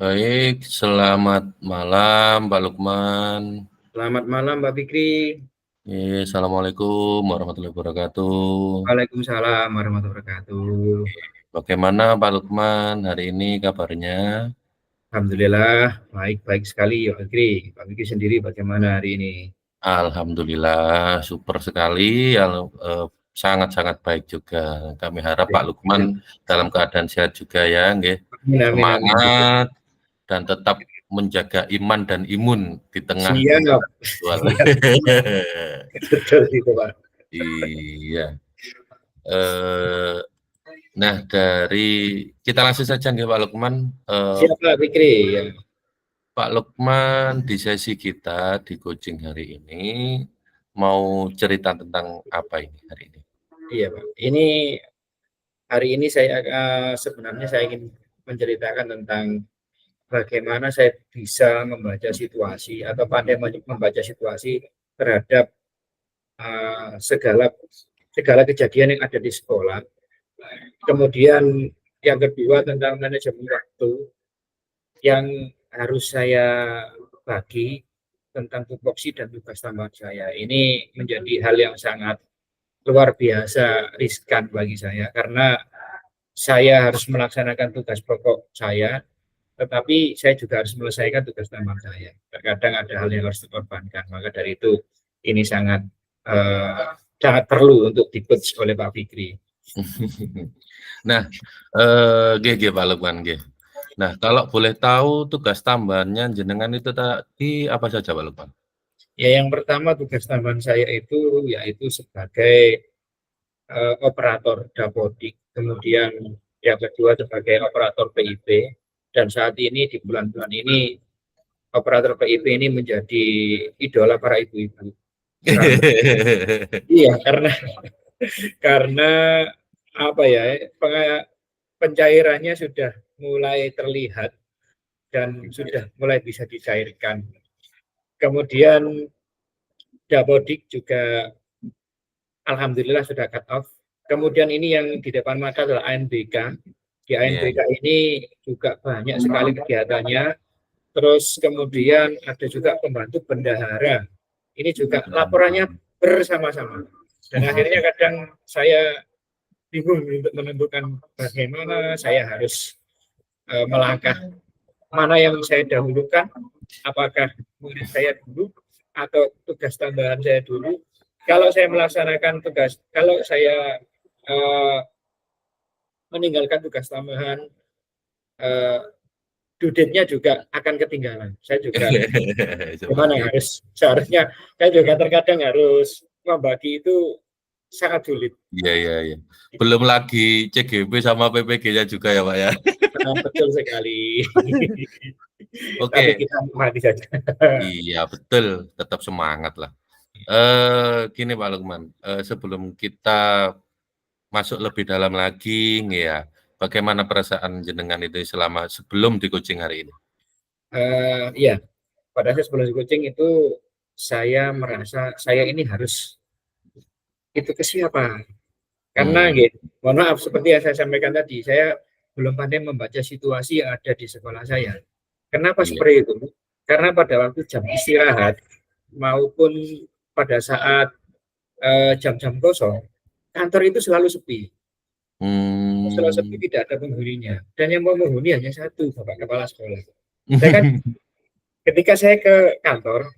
Baik, selamat malam Pak Lukman. Selamat malam Mbak Fikri. Assalamualaikum warahmatullahi wabarakatuh. Waalaikumsalam warahmatullahi wabarakatuh. Bagaimana Pak Lukman hari ini kabarnya? Alhamdulillah baik-baik sekali Mbak Fikri. Mbak Fikri sendiri bagaimana hari ini? Alhamdulillah super sekali, sangat-sangat baik juga. Kami harap Pak Lukman dalam keadaan sehat juga ya, nggih. Amin, amin, amin. Semangat dan tetap menjaga iman dan imun di tengah Siap. virtual. Betul itu Pak. Iya. Nah, kita langsung saja nggih Pak Lukman. Siap Mbak Fikri. Ya. Pak Lukman di sesi kita di coaching hari ini mau cerita tentang apa ini hari ini? Iya Pak. Hari ini saya sebenarnya saya ingin menceritakan tentang bagaimana saya bisa membaca situasi atau pandai membaca situasi terhadap segala kejadian yang ada di sekolah. Kemudian yang kedua tentang manajemen waktu yang harus saya bagi tentang tupoksi dan tugas tambahan saya. Ini menjadi hal yang sangat luar biasa riskan bagi saya karena saya harus melaksanakan tugas pokok saya, tetapi saya juga harus menyelesaikan tugas tambahan saya. Terkadang ada hal yang harus dikorbankan, maka dari itu ini sangat perlu untuk di-coach oleh Pak Fikri. Nah, Pak Lukman, Nah, kalau boleh tahu tugas tambahannya jenengan itu tadi apa saja Pak Lukman? Ya, yang pertama tugas tambahan saya itu yaitu sebagai operator dapodik, kemudian yang kedua sebagai operator PIP, dan saat ini di bulan-bulan ini operator PIP ini menjadi idola para ibu-ibu. Iya, karena apa ya, pencairannya sudah mulai terlihat dan sudah mulai bisa dicairkan. Kemudian dapodik juga alhamdulillah sudah cut off. Kemudian ini yang di depan mata adalah ANBK. Di ANBK ini juga banyak sekali kegiatannya. Terus kemudian ada juga pembantu bendahara. Ini juga laporannya bersama-sama. Dan akhirnya kadang saya bingung untuk menentukan bagaimana saya harus melangkah. Mana yang saya dahulukan, apakah murid saya dulu atau tugas tambahan saya dulu. Kalau saya melaksanakan tugas, kalau saya meninggalkan tugas tambahan, due-date-nya juga akan ketinggalan. Saya juga seharusnya saya juga terkadang harus membagi itu sangat sulit. Iya. Belum lagi CGP sama PPG-nya juga ya Pak ya. Betul sekali. Oke. Tapi kita mati saja. Iya betul, tetap semangat lah. Gini Pak Lukman, sebelum kita masuk lebih dalam lagi, ya, bagaimana perasaan jenengan itu sebelum di coaching hari ini? Iya, pada saat sebelum di coaching itu saya merasa saya ini harus itu kesiapan. Karena mohon maaf seperti yang saya sampaikan tadi, saya belum pandai membaca situasi yang ada di sekolah saya. Kenapa seperti itu? Karena pada waktu jam istirahat maupun pada saat jam-jam kosong, kantor itu selalu sepi. Selalu sepi, tidak ada penghuninya. Dan yang mau menghuni hanya satu, Bapak Kepala Sekolah. Saya kan, ketika saya ke kantor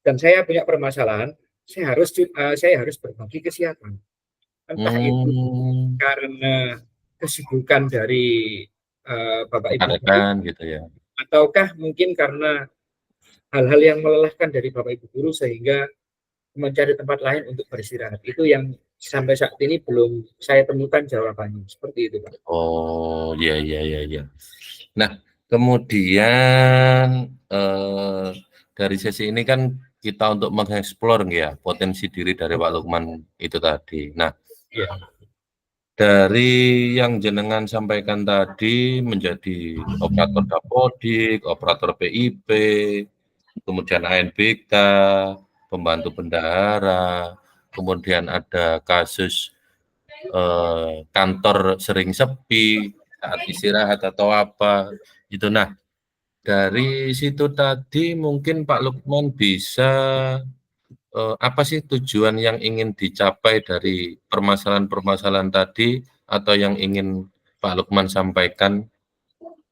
dan saya punya permasalahan, saya harus berbagi kesiapan. Entah itu karena kesibukan dari Bapak Ibu guru, gitu ya. ataukah mungkin karena hal-hal yang melelahkan dari Bapak Ibu guru sehingga mencari tempat lain untuk beristirahat. Itu yang sampai saat ini belum saya temukan jawabannya. Seperti itu, Pak. Oh, iya. Nah, kemudian dari sesi ini kan kita untuk mengeksplor ya potensi diri dari Pak Lukman itu tadi. Nah, dari yang jenengan sampaikan tadi menjadi operator dapodik, operator PIP, kemudian ANBK, pembantu bendahara, kemudian ada kasus kantor sering sepi saat istirahat atau apa itu. Nah, Dari situ tadi mungkin Pak Lukman bisa, apa sih tujuan yang ingin dicapai dari permasalahan-permasalahan tadi, atau yang ingin Pak Lukman sampaikan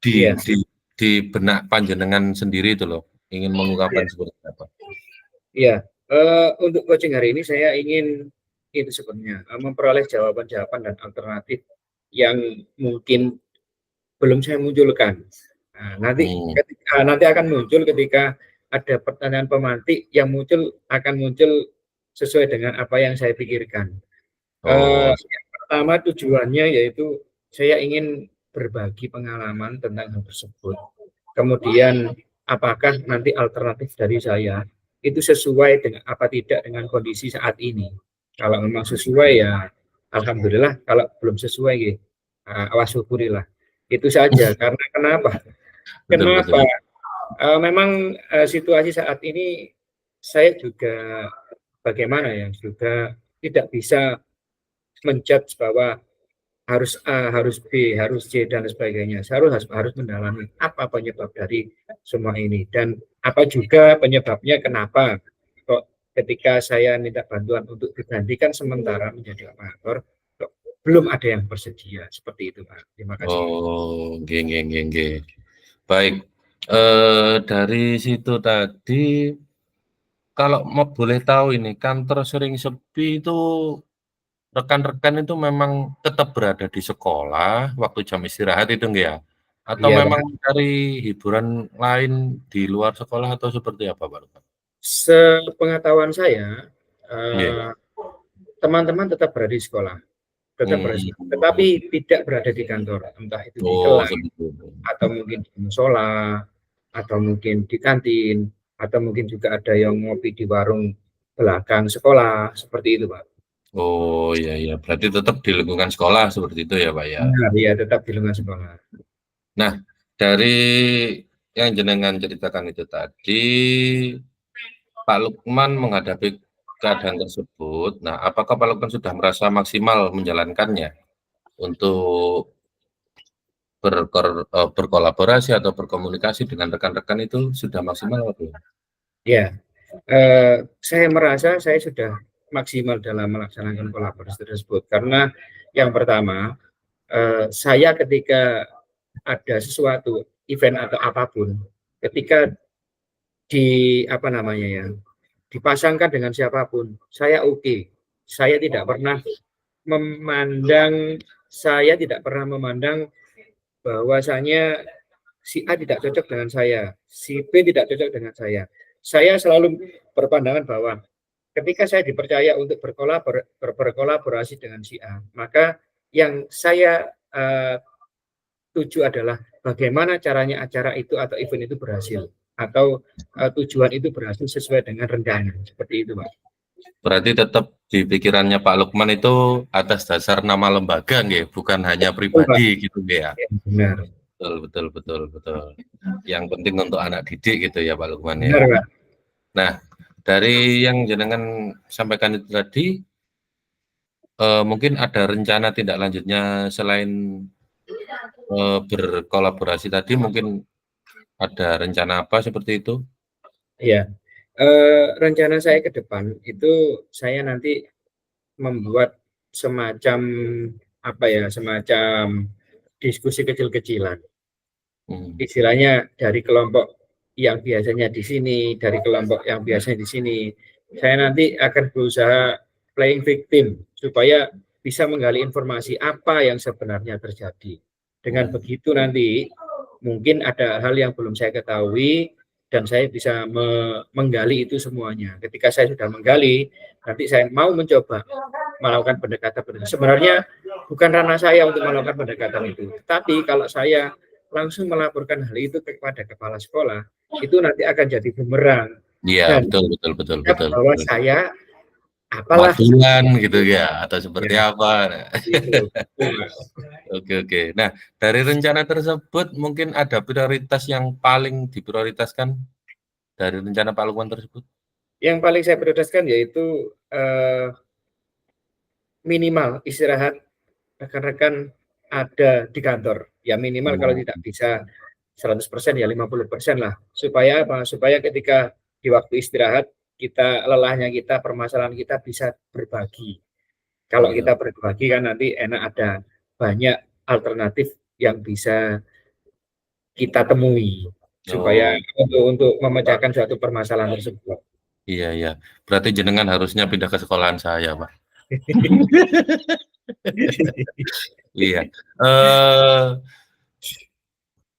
di Iya, di di benak panjenengan sendiri itu loh, ingin mengungkapkan iya, seperti apa? iya. Untuk coaching hari ini saya ingin itu sebenarnya memperoleh jawaban-jawaban dan alternatif yang mungkin belum saya munculkan. Nah, Hmm. nanti akan muncul ketika ada pertanyaan pemantik yang akan muncul sesuai dengan apa yang saya pikirkan. Oh, Yang pertama tujuannya yaitu saya ingin berbagi pengalaman tentang hal tersebut. Kemudian apakah nanti alternatif dari saya itu sesuai dengan apa tidak dengan kondisi saat ini. Kalau memang sesuai ya alhamdulillah, kalau belum sesuai ya awas syukurilah. Itu saja. Karena kenapa? betul betul. Kenapa? Memang situasi saat ini saya juga bagaimana ya, juga tidak bisa menjudge bahwa harus A, harus B, harus C dan sebagainya. Saya harus mendalami apa penyebab dari semua ini dan apa juga penyebabnya kenapa kok ketika saya minta bantuan untuk digantikan sementara menjadi operator kok belum ada yang bersedia. Seperti itu, Pak. Terima kasih. Oh, nggih nggih nggih nggih. Baik, dari situ tadi, kalau mau boleh tahu ini, kantor sering sepi itu, rekan-rekan itu memang tetap berada di sekolah waktu jam istirahat itu enggak ya? Atau Iya, memang Pak. mencari hiburan lain di luar sekolah atau seperti apa, Pak Lukman? Sepengetahuan saya, Nggih. eh, teman-teman tetap berada di sekolah, tetap berada di sekolah, tetapi Mmm. tidak berada di kantor, entah itu di Oh, kelas seperti itu. atau mungkin di musola, atau mungkin di kantin, atau mungkin juga ada yang ngopi di warung belakang sekolah, seperti itu, Pak. Oh, iya iya, berarti tetap di lingkungan sekolah seperti itu ya, Pak, ya? Benar, iya tetap di lingkungan sekolah. Nah, dari yang jenengan ceritakan itu tadi, Pak Lukman menghadapi keadaan tersebut. Nah, apakah Pak Lukman sudah merasa maksimal menjalankannya untuk berkolaborasi atau berkomunikasi dengan rekan-rekan itu sudah maksimal apa belum? Ya, saya merasa saya sudah maksimal dalam melaksanakan kolaborasi tersebut karena yang pertama, saya ketika ada sesuatu event atau apapun, ketika apa namanya ya, dipasangkan dengan siapapun, saya oke. Saya tidak pernah memandang saya tidak pernah memandang bahwasanya si A tidak cocok dengan saya, si B tidak cocok dengan saya. Saya selalu berpandangan bahwa ketika saya dipercaya untuk berkolaborasi dengan si A, maka yang saya tuju adalah bagaimana caranya acara itu atau event itu berhasil atau tujuan itu berhasil sesuai dengan rencana. Seperti itu, Pak. Berarti tetap di pikirannya Pak Lukman itu atas dasar nama lembaga nggih, bukan hanya Betul, Pak. pribadi gitu nggih ya? Ya, benar. Betul betul betul betul. Yang penting untuk anak didik gitu ya Pak Lukman ya. Benar, Pak. Nah, dari yang jenengan sampaikan itu tadi, mungkin ada rencana tindak lanjutnya selain, berkolaborasi tadi, mungkin ada rencana apa seperti itu? Iya. Rencana saya ke depan itu saya nanti membuat semacam apa ya, semacam diskusi kecil-kecilan. Mmm. Istilahnya dari kelompok yang biasanya di sini, dari kelompok yang biasanya di sini. Saya nanti akan berusaha playing victim supaya bisa menggali informasi apa yang sebenarnya terjadi. Dengan Mmm. begitu nanti mungkin ada hal yang belum saya ketahui dan saya bisa menggali itu semuanya. Ketika saya sudah menggali, nanti saya mau mencoba melakukan pendekatan-pendekatan. Sebenarnya bukan ranah saya untuk melakukan pendekatan itu. Tapi kalau saya langsung melaporkan hal itu kepada kepala sekolah, itu nanti akan jadi bumerang Iya, dan betul betul betul menganggap betul bahwa betul. saya apalah Magelan gitu ya, atau seperti ya, apa. itu. Oke oke. Nah, dari rencana tersebut mungkin ada prioritas yang paling diprioritaskan dari rencana Pak Lukman tersebut? Yang paling saya prioritaskan yaitu minimal istirahat rekan-rekan ada di kantor. Ya minimal kalau Mmm. tidak bisa 100% ya 50% lah. Supaya apa? Supaya ketika di waktu istirahat kita lelahnya kita, permasalahan kita bisa berbagi. Kalau Iya. kita berbagi kan nanti enak, ada banyak alternatif yang bisa kita temui supaya Oh, untuk memecahkan suatu permasalahan tersebut. iya iya. Berarti jenengan harusnya pindah ke sekolahan saya, Pak. Iya.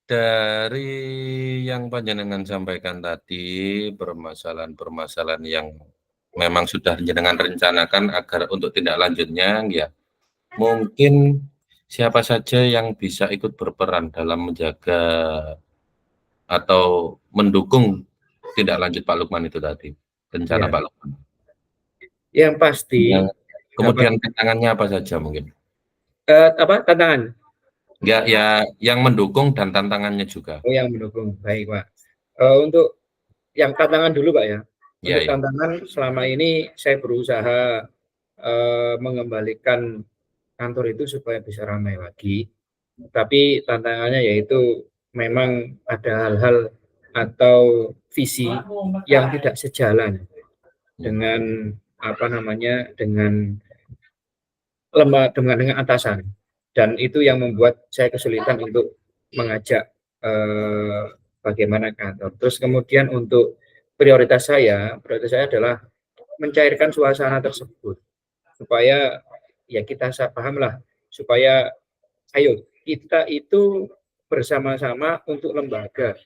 Dari yang panjenengan sampaikan tadi, permasalahan-permasalahan yang memang sudah jenengan rencanakan agar untuk tindak lanjutnya, ya, mungkin siapa saja yang bisa ikut berperan dalam menjaga atau mendukung tindak lanjut Pak Lukman itu tadi, rencana Ya, Pak Lukman. yang pasti Yang dapat kemudian tantangannya apa saja mungkin? apa tantangan? Ya, ya, yang mendukung dan tantangannya juga. Oh, yang mendukung. Baik, Pak. Untuk yang tantangan dulu, Pak ya. Ya, Untuk ya. tantangan selama ini saya berusaha mengembalikan kantor itu supaya bisa ramai lagi. Tapi tantangannya yaitu memang ada hal-hal atau visi yang tidak sejalan dengan apa namanya dengan atasan, dan itu yang membuat saya kesulitan untuk mengajak bagaimana kantor. Terus kemudian untuk prioritas saya adalah mencairkan suasana tersebut supaya ya kita paham lah, supaya ayo kita itu bersama-sama untuk lembaga,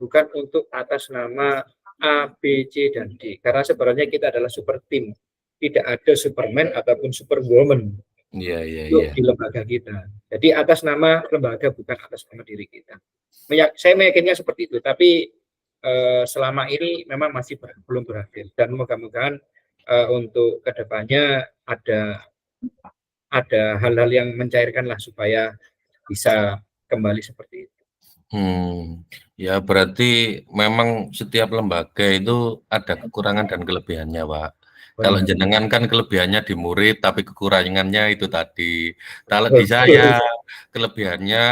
bukan untuk atas nama A, B, C, dan D. Karena sebenarnya kita adalah super tim. Tidak ada Superman ataupun Superwoman Iya, iya, iya. untuk di lembaga kita. Jadi atas nama lembaga, bukan atas nama diri kita. Saya meyakinkan seperti itu, tapi selama ini memang masih belum berhasil. Dan moga-mogahan untuk kedepannya ada hal-hal yang mencairkan lah supaya bisa kembali seperti itu. Ya berarti memang setiap lembaga itu ada kekurangan dan kelebihannya, Pak. Kalau Benar. jenengan kan kelebihannya di murid, tapi kekurangannya itu tadi. Kalau di Betul. saya kelebihannya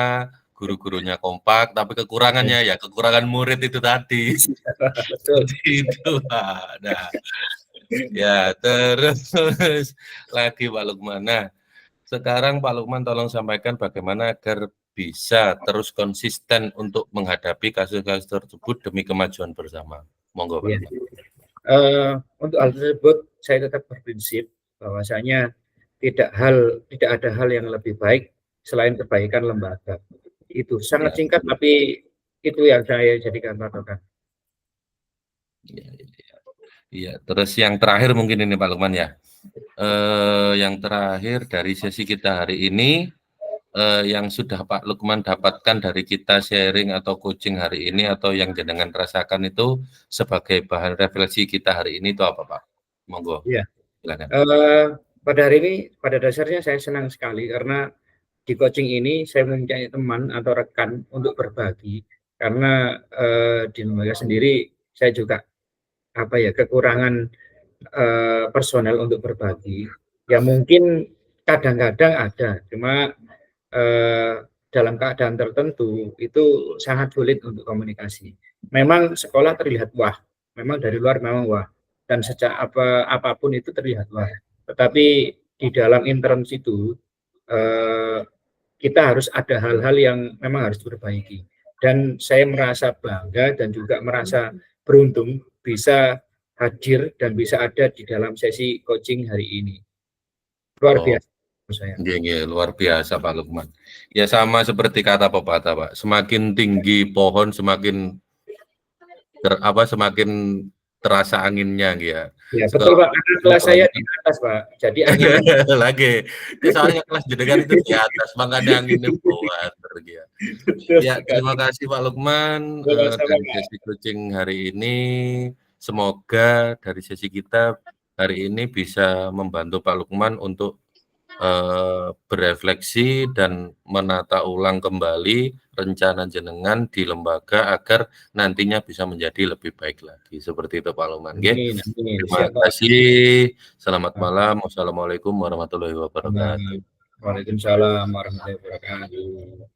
guru-gurunya kompak, tapi kekurangannya ya kekurangan murid itu tadi. Betul. Seperti itu, Pak. Nah, ya terus lagi Pak Lukman. Nah, sekarang Pak Lukman tolong sampaikan bagaimana agar bisa terus konsisten untuk menghadapi kasus-kasus tersebut demi kemajuan bersama. Monggo Pak Ya. Lukman. Untuk hal tersebut saya tetap berprinsip bahwasanya tidak ada hal yang lebih baik selain kebaikan lembaga. Itu Ya, sangat singkat, tapi itu yang saya jadikan patokan. ya, ya. Ya, terus yang terakhir mungkin ini Pak Lukman ya. Yang terakhir dari sesi kita hari ini, yang sudah Pak Lukman dapatkan dari kita sharing atau coaching hari ini atau yang jenengan rasakan itu sebagai bahan refleksi kita hari ini itu apa Pak? Monggo, Ya. silakan. Pada hari ini, pada dasarnya saya senang sekali karena di coaching ini saya mempunyai teman atau rekan untuk berbagi, karena di lembaga sendiri saya juga kekurangan personel untuk berbagi. Ya mungkin kadang-kadang ada, cuma dalam keadaan tertentu itu sangat sulit untuk komunikasi. Memang sekolah terlihat wah, memang dari luar memang wah, dan sejak apapun itu terlihat wah. Tetapi di dalam intern situ kita harus ada hal-hal yang memang harus diperbaiki. Dan saya merasa bangga dan juga merasa beruntung bisa hadir dan bisa ada di dalam sesi coaching hari ini. Luar Oh, biasa menurut saya. luar biasa Pak Lukman. Ya sama seperti kata pepatah Pak, semakin tinggi pohon semakin semakin terasa anginnya ya. Ya betul Sekolah Pak, karena kelas saya di atas Pak, jadi anginnya lagi. Soalnya kelas jenengan itu di atas, makanya anginnya bawah ya. betul Ya, terima sekali. kasih Pak Lukman Sama-sama dari Pak. sesi coaching hari ini. Semoga dari sesi kita hari ini bisa membantu Pak Lukman untuk berefleksi dan menata ulang kembali rencana jenengan di lembaga agar nantinya bisa menjadi lebih baik lagi. Seperti itu Pak Lukman. Amin, amin. Terima Siap Pak. kasih. Selamat malam. Wassalamualaikum warahmatullahi wabarakatuh. Waalaikumsalam warahmatullahi wabarakatuh.